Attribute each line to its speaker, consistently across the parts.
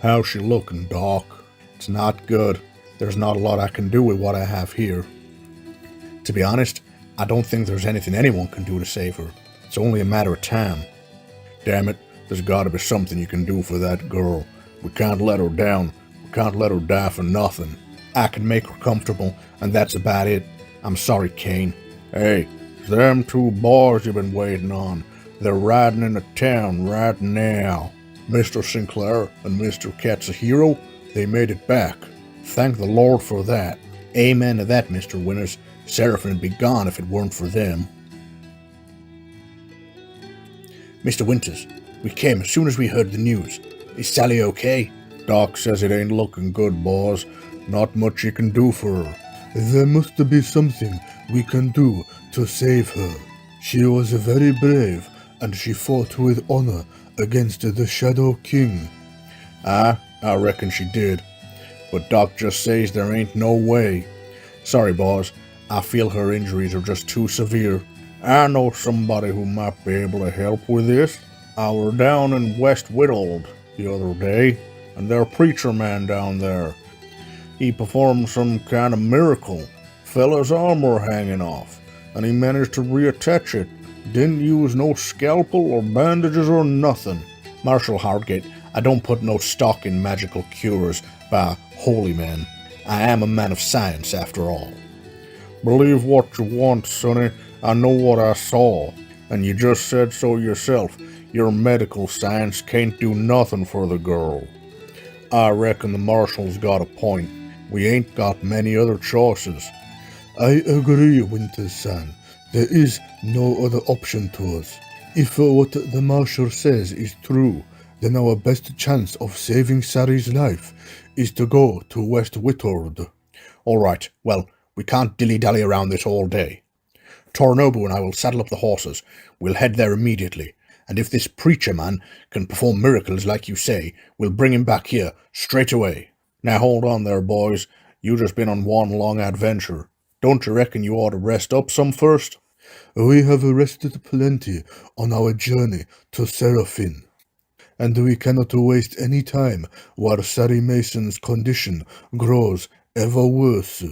Speaker 1: How's she looking, Doc? It's not good. There's not a lot I can do with what I have here. To be honest, I don't think there's anything anyone can do to save her. It's only a matter of time. Damn it, there's gotta be something you can do for that girl. We can't let her down. We can't let her die for nothing. I can make her comfortable, and that's about it. I'm sorry, Kane. Hey, them two boys you've been waiting on. They're riding into town right now. Mr. Sinclair and Mr. Katsuhiro, they made it back. Thank the Lord for that. Amen to that, Mr. Winters. Seraphim would be gone if it weren't for them. Mr. Winters, we came as soon as we heard the news. Is Sally okay? Doc says it ain't looking good, boss. Not much you can do for her. There must be something we can do to save her. She was very brave, and she fought with honor against the Shadow King. I reckon she did. But Doc just says there ain't no way. Sorry, boss. I feel her injuries are just too severe. I know somebody who might be able to help with this. I were down in West Whittled the other day, and their preacher man down there. He performed some kind of miracle. Fella's arm were hanging off, and he managed to reattach it. Didn't use no scalpel or bandages or nothing. Marshal Hardgate, I don't put no stock in magical cures by holy men. I am a man of science, after all. Believe what you want, sonny. I know what I saw. And you just said so yourself. Your medical science can't do nothing for the girl. I reckon the Marshal's got a point. We ain't got many other choices. I agree, Winter-san. There is no other option to us. If what the Marshal says is true, then our best chance of saving Sari's life is to go to West Whittled. All right, well, we can't dilly-dally around this all day. Torinobu and I will saddle up the horses. We'll head there immediately, and if this preacher man can perform miracles like you say, we'll bring him back here straight away. Now hold on there, boys. You just been on one long adventure. Don't you reckon you ought to rest up some first? We have rested plenty on our journey to Seraphim, and we cannot waste any time while Sari Mason's condition grows ever worse.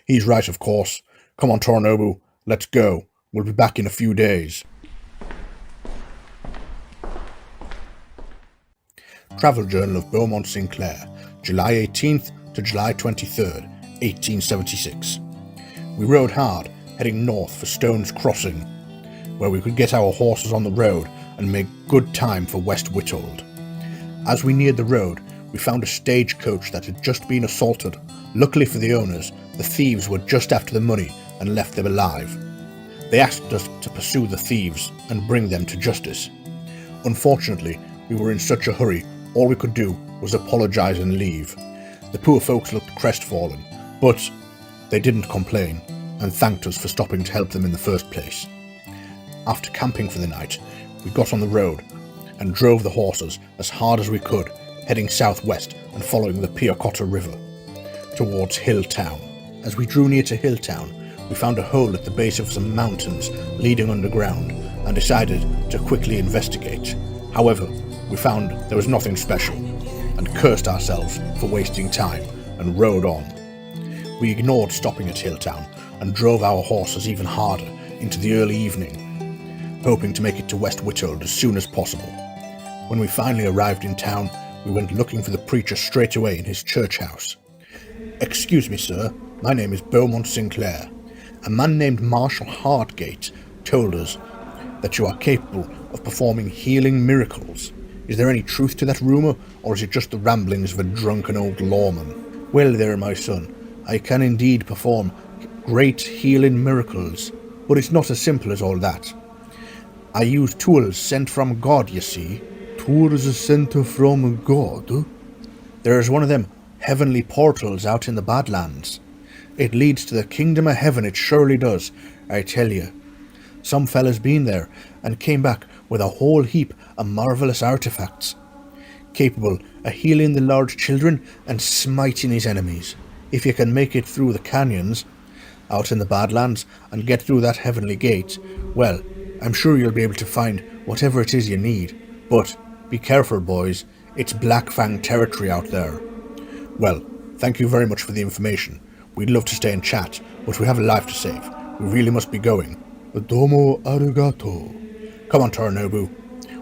Speaker 1: He's right, of course. Come on, Torinobu, let's go. We'll be back in a few days. Travel Journal of Beaumont Sinclair, July 18th to July 23rd, 1876. We rode hard, heading north for Stone's Crossing, where we could get our horses on the road and make good time for West Whittled. As we neared the road, we found a stagecoach that had just been assaulted. Luckily for the owners, the thieves were just after the money and left them alive. They asked us to pursue the thieves and bring them to justice. Unfortunately, we were in such a hurry, all we could do was apologise and leave. The poor folks looked crestfallen, but they didn't complain and thanked us for stopping to help them in the first place. After camping for the night, we got on the road and drove the horses as hard as we could, heading southwest and following the Piacotta River towards Hilltown. As we drew near to Hilltown, we found a hole at the base of some mountains leading underground and decided to quickly investigate. However, we found there was nothing special and cursed ourselves for wasting time and rode on. We ignored stopping at Hilltown and drove our horses even harder into the early evening, hoping to make it to West Whittled as soon as possible. When we finally arrived in town, we went looking for the preacher straight away in his church house. Excuse me, sir, my name is Beaumont Sinclair. A man named Marshal Hardgate told us that you are capable of performing healing miracles. Is there any truth to that rumour, or is it just the ramblings of a drunken old lawman? Well there, my son, I can indeed perform great healing miracles, but it's not as simple as all that. I use tools sent from God, you see. Tools sent from God? There's one of them heavenly portals out in the Badlands. It leads to the kingdom of heaven, it surely does, I tell you. Some fella's been there and came back with a whole heap of marvellous artefacts, capable of healing the large children and smiting his enemies. If you can make it through the canyons out in the Badlands and get through that heavenly gate, well, I'm sure you'll be able to find whatever it is you need. But be careful, boys. It's Black Fang territory out there. Well, thank you very much for the information. We'd love to stay and chat, but we have a life to save. We really must be going. Domo arigato. Come on, Torinobu.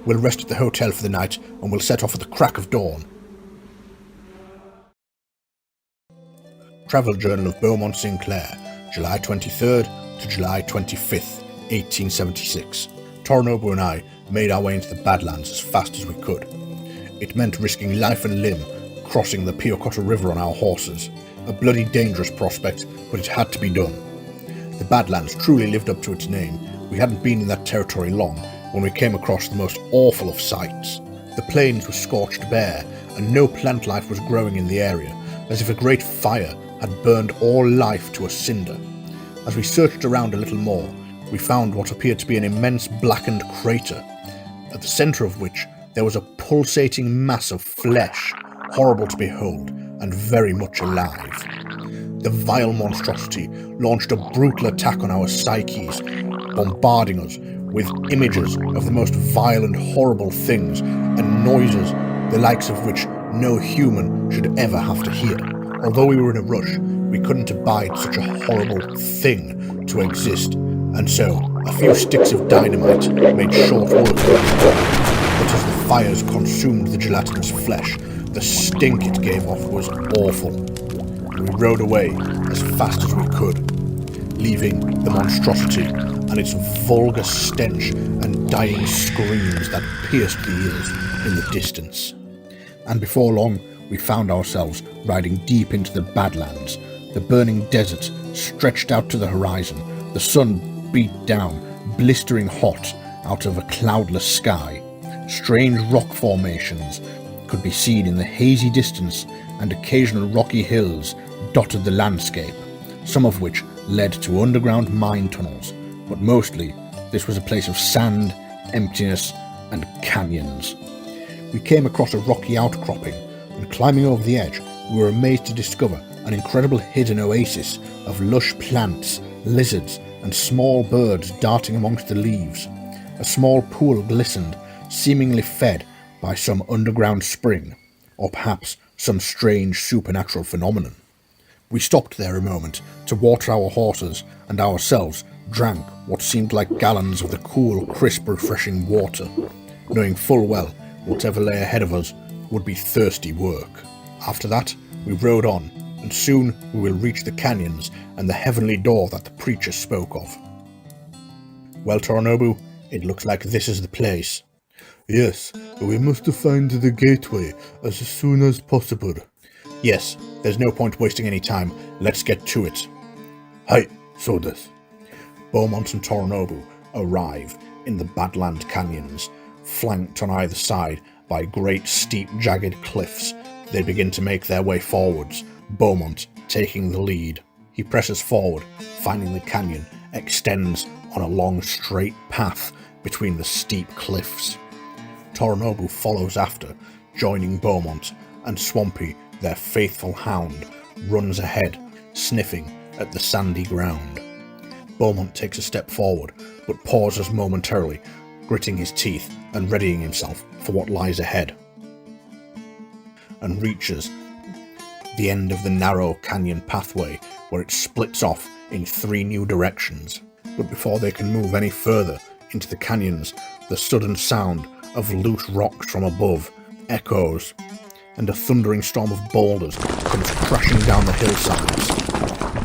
Speaker 1: We'll rest at the hotel for the night, and we'll set off at the crack of dawn. Travel Journal of Beaumont Sinclair, July 23rd to July 25th, 1876. Torinobu and I made our way into the Badlands as fast as we could. It meant risking life and limb crossing the Piocota River on our horses. A bloody dangerous prospect, but it had to be done. The Badlands truly lived up to its name. We hadn't been in that territory long when we came across the most awful of sights. The plains were scorched bare, and no plant life was growing in the area, as if a great fire had burned all life to a cinder. As we searched around a little more, we found what appeared to be an immense blackened crater, at the centre of which there was a pulsating mass of flesh, horrible to behold, and very much alive. The vile monstrosity launched a brutal attack on our psyches, bombarding us with images of the most vile and horrible things, and noises the likes of which no human should ever have to hear. Although we were in a rush, we couldn't abide such a horrible thing to exist, and so a few sticks of dynamite made short work of it. But as the fires consumed the gelatinous flesh, the stink it gave off was awful. We rode away as fast as we could, leaving the monstrosity and its vulgar stench and dying screams that pierced the ears in the distance. And before long, we found ourselves riding deep into the Badlands. The burning desert stretched out to the horizon. The sun beat down, blistering hot, out of a cloudless sky. Strange rock formations could be seen in the hazy distance, and occasional rocky hills dotted the landscape, some of which led to underground mine tunnels, but mostly this was a place of sand, emptiness, and canyons. We came across a rocky outcropping, and climbing over the edge, we were amazed to discover an incredible hidden oasis of lush plants, lizards, and small birds darting amongst the leaves. A small pool glistened, seemingly fed by some underground spring, or perhaps some strange supernatural phenomenon. We stopped there a moment to water our horses, and ourselves drank what seemed like gallons of the cool, crisp, refreshing water, knowing full well whatever lay ahead of us would be thirsty work. After that, we rode on, and soon we will reach the canyons and the heavenly door that the preacher spoke of. Well, Torinobu, it looks like this is the place.
Speaker 2: Yes, we must find the gateway as soon as possible.
Speaker 1: Yes, there's no point wasting any time. Let's get to it.
Speaker 2: Hai, so desu.
Speaker 1: Beaumont and Torinobu arrive in the Badland Canyons, flanked on either side by great steep jagged cliffs. They begin to make their way forwards, Beaumont taking the lead. He presses forward, finding the canyon extends on a long straight path between the steep cliffs. Torinobu follows after, joining Beaumont, and Swampy, their faithful hound, runs ahead, sniffing at the sandy ground. Beaumont takes a step forward, but pauses momentarily, gritting his teeth and readying himself for what lies ahead, and reaches the end of the narrow canyon pathway where it splits off in 3 new directions. But before they can move any further into the canyons, the sudden sound of loose rocks from above echoes, and a thundering storm of boulders comes crashing down the hillsides.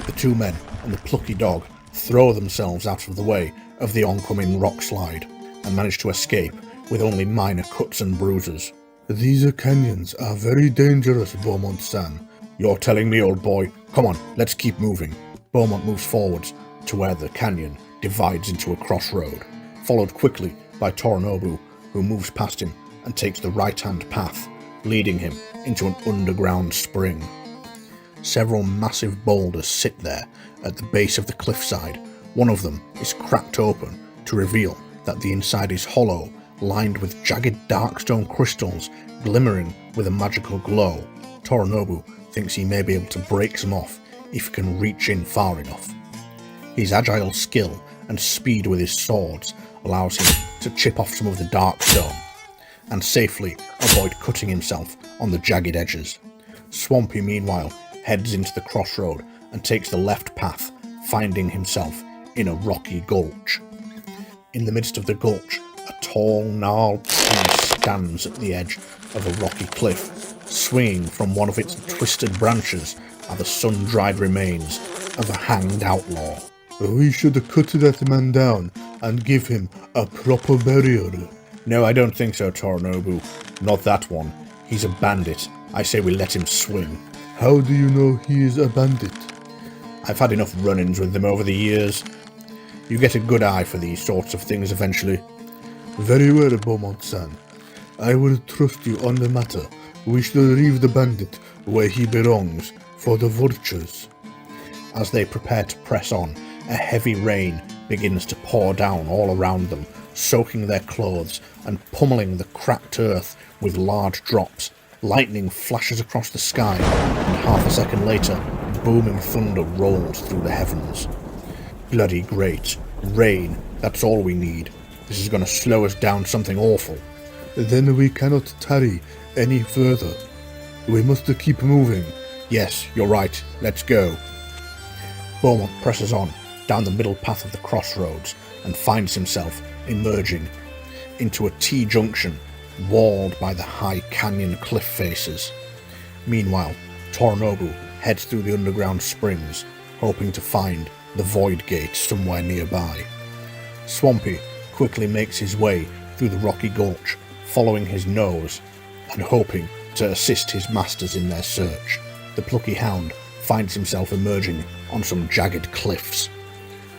Speaker 1: The 2 men and the plucky dog throw themselves out of the way of the oncoming rock slide and manage to escape with only minor cuts and bruises.
Speaker 2: These canyons are very dangerous, Beaumont-san.
Speaker 1: You're telling me, old boy. Come on, let's keep moving. Beaumont moves forwards to where the canyon divides into a crossroad, followed quickly by Torinobu, who moves past him and takes the right-hand path, leading him into an underground spring. Several massive boulders sit there at the base of the cliffside. One of them is cracked open to reveal that the inside is hollow, lined with jagged dark stone crystals glimmering with a magical glow. Torinobu thinks he may be able to break some off if he can reach in far enough. His agile skill and speed with his swords allows him to chip off some of the dark stone. and safely avoid cutting himself on the jagged edges. Swampy, meanwhile, heads into the crossroad and takes the left path, finding himself in a rocky gulch. In the midst of the gulch, a tall, gnarled tree stands at the edge of a rocky cliff. Swinging from one of its twisted branches are the sun-dried remains of a hanged outlaw.
Speaker 2: We should cut that man down and give him a proper burial.
Speaker 1: No, I don't think so, Torinobu. Not that one. He's a bandit. I say we let him swing.
Speaker 2: How do you know he is a bandit?
Speaker 1: I've had enough run-ins with them over the years. You get a good eye for these sorts of things eventually.
Speaker 2: Very well, Beaumont-san. I will trust you on the matter. We shall leave the bandit where he belongs for the vultures.
Speaker 1: As they prepare to press on, a heavy rain begins to pour down all around them, soaking their clothes and pummeling the cracked earth with large drops. Lightning flashes across the sky, and half a second later, booming thunder rolls through the heavens. Bloody great. Rain, that's all we need. This is going to slow us down something awful.
Speaker 2: Then we cannot tarry any further. We must keep moving.
Speaker 1: Yes, you're right. Let's go. Beaumont presses on down the middle path of the crossroads and finds himself emerging into a T-junction walled by the high canyon cliff faces. Meanwhile, Torinobu heads through the underground springs, hoping to find the Void Gate somewhere nearby. Swampy quickly makes his way through the rocky gulch, following his nose and hoping to assist his masters in their search. The plucky hound finds himself emerging on some jagged cliffs.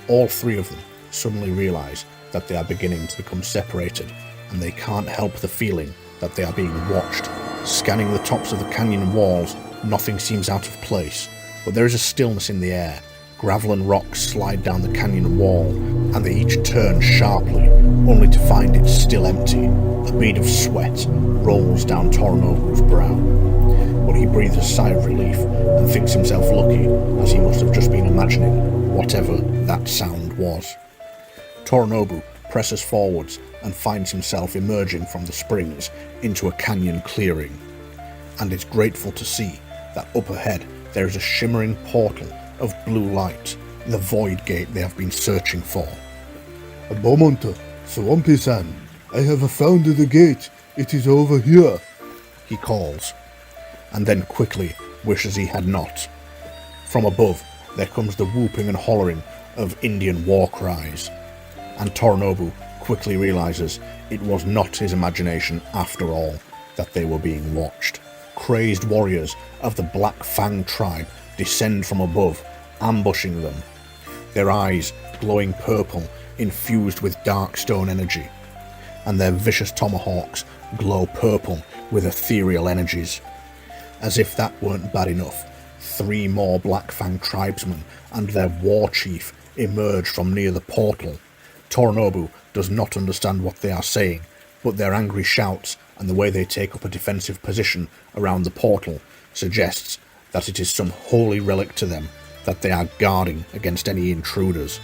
Speaker 1: All three of them suddenly realize that they are beginning to become separated, and they can't help the feeling that they are being watched. Scanning the tops of the canyon walls, nothing seems out of place, but there is a stillness in the air. Gravel and rocks slide down the canyon wall, and they each turn sharply, only to find it still empty. A bead of sweat rolls down Torinobu's brow, but he breathes a sigh of relief and thinks himself lucky, as he must have just been imagining whatever that sound was. Torinobu presses forwards and finds himself emerging from the springs into a canyon clearing, and is grateful to see that up ahead there is a shimmering portal of blue light, the Void Gate they have been searching for.
Speaker 2: Beaumont, Swampy-san, I have found the gate. It is over here,
Speaker 1: he calls, and then quickly wishes he had not. From above there comes the whooping and hollering of Indian war cries, and Torinobu quickly realizes it was not his imagination after all that they were being watched. Crazed warriors of the Black Fang tribe descend from above, ambushing them, their eyes glowing purple infused with dark stone energy, and their vicious tomahawks glow purple with ethereal energies. As if that weren't bad enough, 3 more Black Fang tribesmen and their war chief emerge from near the portal. Torinobu does not understand what they are saying, but their angry shouts and the way they take up a defensive position around the portal suggests that it is some holy relic to them that they are guarding against any intruders.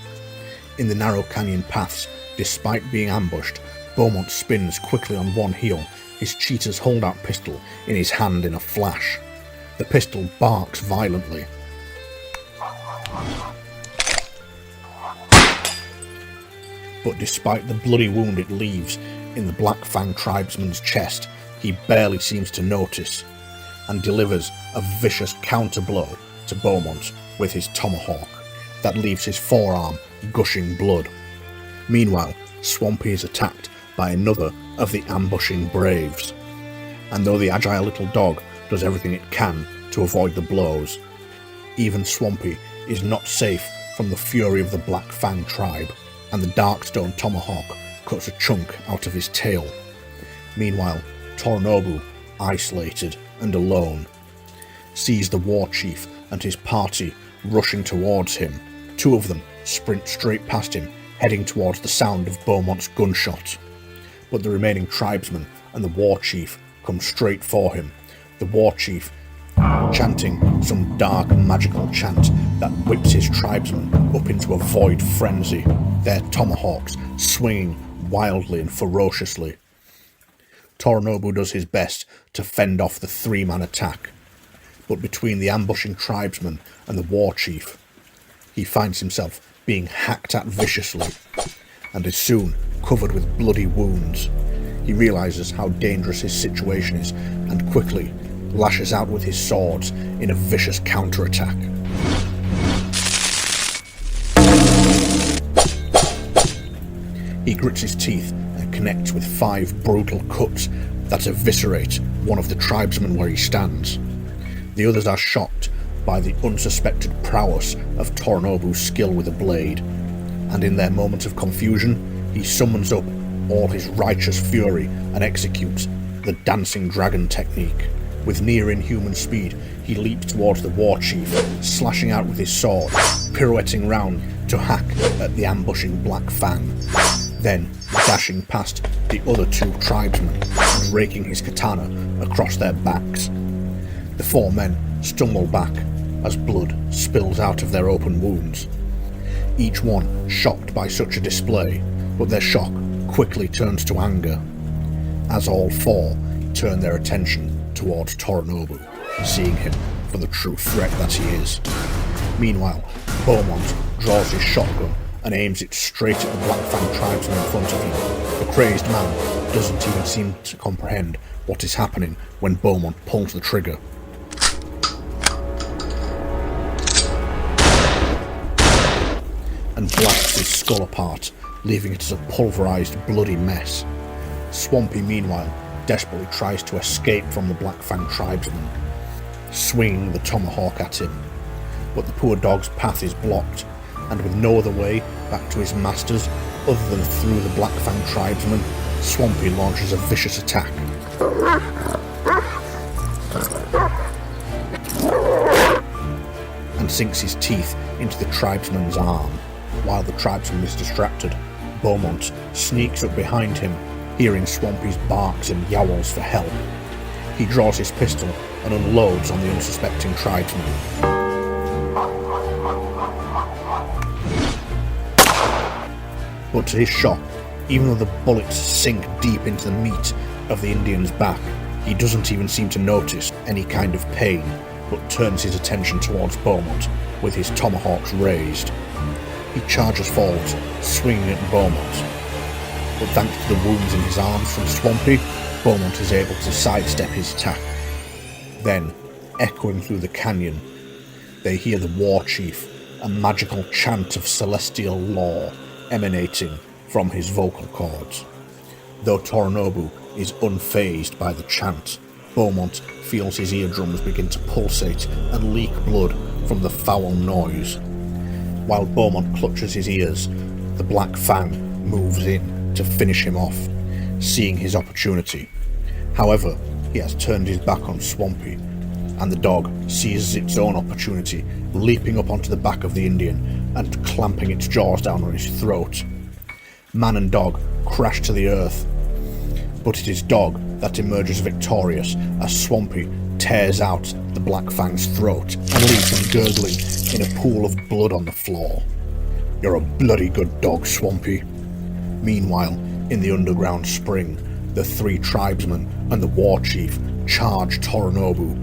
Speaker 1: In the narrow canyon paths, despite being ambushed, Beaumont spins quickly on one heel, his cheetah's hold-out pistol in his hand in a flash. The pistol barks violently. But despite the bloody wound it leaves in the Black Fang tribesman's chest, he barely seems to notice, and delivers a vicious counter-blow to Beaumont with his tomahawk that leaves his forearm gushing blood. Meanwhile, Swampy is attacked by another of the ambushing braves, and though the agile little dog does everything it can to avoid the blows, even Swampy is not safe from the fury of the Black Fang tribe, and the Darkstone tomahawk cuts a chunk out of his tail. Meanwhile, Torinobu, isolated and alone, sees the war chief and his party rushing towards him. 2 of them sprint straight past him, heading towards the sound of Beaumont's gunshot. But the remaining tribesmen and the war chief come straight for him, the war chief chanting some dark magical chant that whips his tribesmen up into a void frenzy, their tomahawks swinging wildly and ferociously. Torinobu does his best to fend off the three-man attack, but between the ambushing tribesman and the war chief, he finds himself being hacked at viciously, and is soon covered with bloody wounds. He realizes how dangerous his situation is, and quickly lashes out with his swords in a vicious counterattack. He grits his teeth and connects with 5 brutal cuts that eviscerate one of the tribesmen where he stands. The others are shocked by the unsuspected prowess of Torinobu's skill with a blade, and in their moment of confusion, he summons up all his righteous fury and executes the dancing dragon technique. With near inhuman speed, he leaps towards the war chief, slashing out with his sword, pirouetting round to hack at the ambushing Black Fang, then dashing past the other 2 tribesmen and raking his katana across their backs. The 4 men stumble back as blood spills out of their open wounds, each one shocked by such a display, but their shock quickly turns to anger, as all 4 turn their attention towards Torinobu, seeing him for the true threat that he is. Meanwhile, Beaumont draws his shotgun and aims it straight at the Black Fang tribesman in front of him. The crazed man doesn't even seem to comprehend what is happening when Beaumont pulls the trigger. And blasts his skull apart, leaving it as a pulverized, bloody mess. Swampy, meanwhile, desperately tries to escape from the Black Fang tribesman, swinging the tomahawk at him. But the poor dog's path is blocked, and with no other way back to his masters other than through the Black Fang tribesman, Swampy launches a vicious attack. And sinks his teeth into the tribesman's arm. While the tribesman is distracted, Beaumont sneaks up behind him, hearing Swampy's barks and yowls for help. He draws his pistol and unloads on the unsuspecting tribesman. But to his shock, even though the bullets sink deep into the meat of the Indian's back, he doesn't even seem to notice any kind of pain, but turns his attention towards Beaumont with his tomahawks raised. He charges forward, swinging at Beaumont, but thanks to the wounds in his arms from Swampy, Beaumont is able to sidestep his attack. Then, echoing through the canyon, they hear the war chief, a magical chant of celestial law emanating from his vocal cords. Though Torinobu is unfazed by the chant, Beaumont feels his eardrums begin to pulsate and leak blood from the foul noise. While Beaumont clutches his ears, the Black Fang moves in to finish him off, seeing his opportunity. However, he has turned his back on Swampy, and the dog seizes its own opportunity, leaping up onto the back of the Indian and clamping its jaws down on his throat. Man and dog crash to the earth, but it is dog that emerges victorious as Swampy tears out the Black Fang's throat and leaves him gurgling in a pool of blood on the floor. "You're a bloody good dog, Swampy." Meanwhile, in the underground spring, the 3 tribesmen and the war chief charge Torinobu,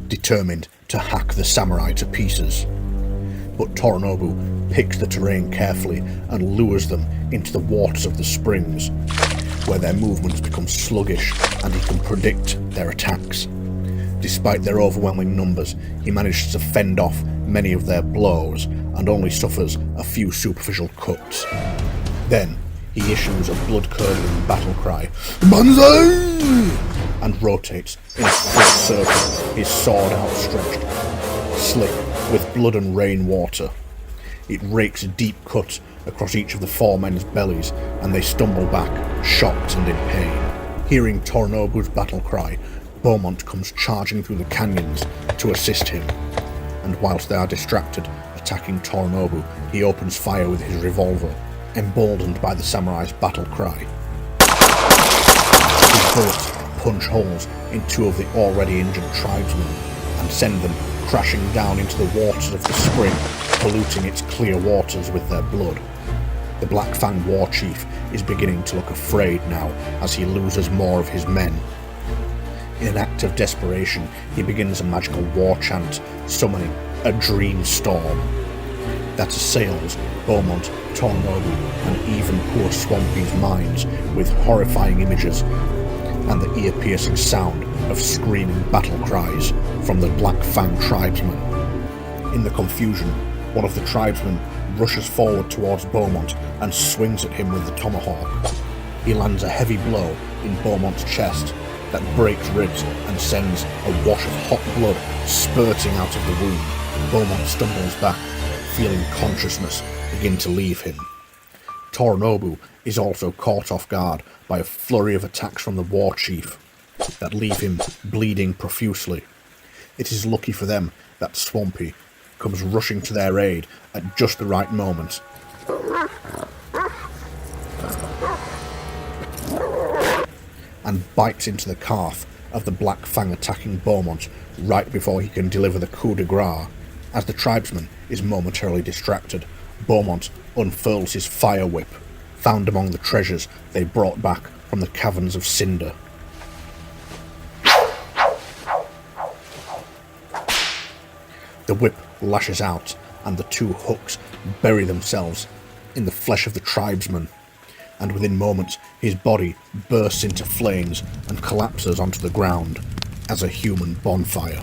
Speaker 1: determined to hack the samurai to pieces. But Torinobu picks the terrain carefully and lures them into the waters of the springs, where their movements become sluggish and he can predict their attacks. Despite their overwhelming numbers, he manages to fend off many of their blows and only suffers a few superficial cuts. Then, he issues a blood-curdling battle cry, "Banzai!" and rotates in a full circle, his sword outstretched, slick with blood and rain water. It rakes a deep cut across each of the 4 men's bellies, and they stumble back, shocked and in pain. Hearing Torinobu's battle cry, Beaumont comes charging through the canyons to assist him, and whilst they are distracted attacking Torinobu, he opens fire with his revolver, emboldened by the samurai's battle cry. His bullets punch holes in 2 of the already injured tribesmen and send them crashing down into the waters of the spring, polluting its clear waters with their blood. The Black Fang war chief is beginning to look afraid now as he loses more of his men. In an act of desperation, he begins a magical war chant, summoning a dream storm that assails Beaumont, Torinobu, and even poor Swampy's minds with horrifying images and the ear-piercing sound of screaming battle cries from the Black Fang tribesmen. In the confusion, one of the tribesmen rushes forward towards Beaumont and swings at him with the tomahawk. He lands a heavy blow in Beaumont's chest that breaks ribs and sends a wash of hot blood spurting out of the wound. Beaumont stumbles back, feeling consciousness begin to leave him. Torinobu is also caught off guard by a flurry of attacks from the war chief that leave him bleeding profusely. It is lucky for them that Swampy comes rushing to their aid at just the right moment. And bites into the calf of the Black Fang attacking Beaumont right before he can deliver the coup de grace. As the tribesman is momentarily distracted, Beaumont unfurls his fire whip, found among the treasures they brought back from the caverns of Cinder. The whip lashes out, and the two hooks bury themselves in the flesh of the tribesman, and within moments his body bursts into flames and collapses onto the ground as a human bonfire.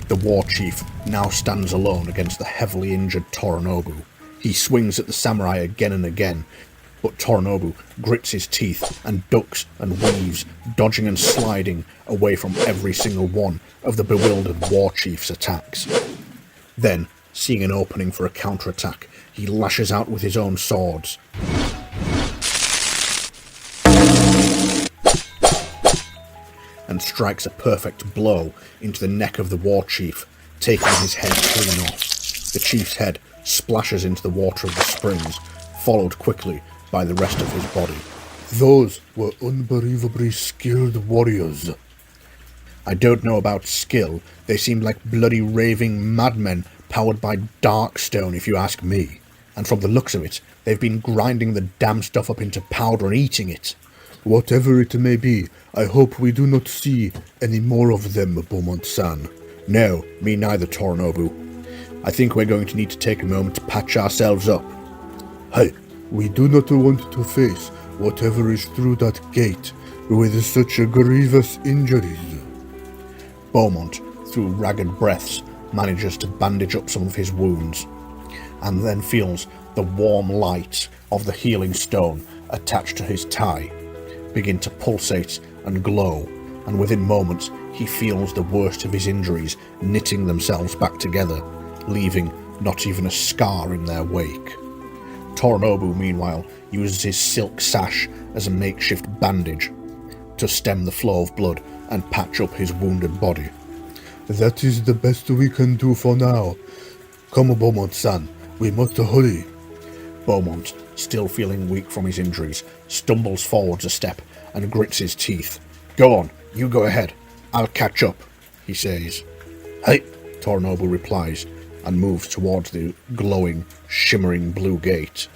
Speaker 1: The war chief now stands alone against the heavily injured Torinobu. He swings at the samurai again and again, but Torinobu grits his teeth and ducks and weaves, dodging and sliding away from every single one of the bewildered war chief's attacks. Then, seeing an opening for a counterattack, he lashes out with his own swords. And strikes a perfect blow into the neck of the war chief, taking his head clean off. The chief's head splashes into the water of the springs, followed quickly by the rest of his body.
Speaker 2: Those were unbelievably skilled warriors.
Speaker 1: I don't know about skill, they seemed like bloody raving madmen powered by Darkstone if you ask me. And from the looks of it, they've been grinding the damn stuff up into powder and eating it.
Speaker 2: Whatever it may be, I hope we do not see any more of them, Beaumont-san.
Speaker 1: No, me neither, Torinobu. I think we're going to need to take a moment to patch ourselves up.
Speaker 2: Hey, we do not want to face whatever is through that gate with such grievous injuries.
Speaker 1: Beaumont, through ragged breaths, manages to bandage up some of his wounds, and then feels the warm light of the healing stone attached to his tie begin to pulsate and glow, and within moments he feels the worst of his injuries knitting themselves back together, leaving not even a scar in their wake. Torinobu, meanwhile, uses his silk sash as a makeshift bandage to stem the flow of blood and patch up his wounded body.
Speaker 2: That is the best we can do for now. Come, Beaumont-san, we must hurry.
Speaker 1: Beaumont, still feeling weak from his injuries, stumbles forwards a step and grits his teeth. Go on, you go ahead. I'll catch up, he says. Hey, Torinobu replies, and moves towards the glowing, shimmering blue gate.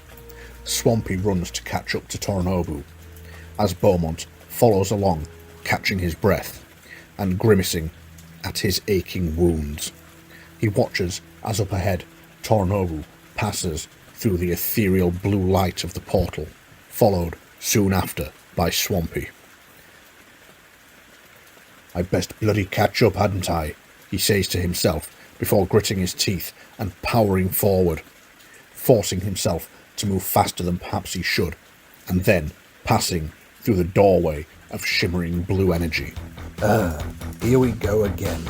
Speaker 1: Swampy runs to catch up to Torinobu, as Beaumont follows along, catching his breath, and grimacing at his aching wounds. He watches as up ahead, Torinobu passes through the ethereal blue light of the portal, followed soon after by Swampy. I'd best bloody catch up, hadn't I? He says to himself before gritting his teeth and powering forward, forcing himself to move faster than perhaps he should, and then passing through the doorway of shimmering blue energy.
Speaker 3: Here we go again.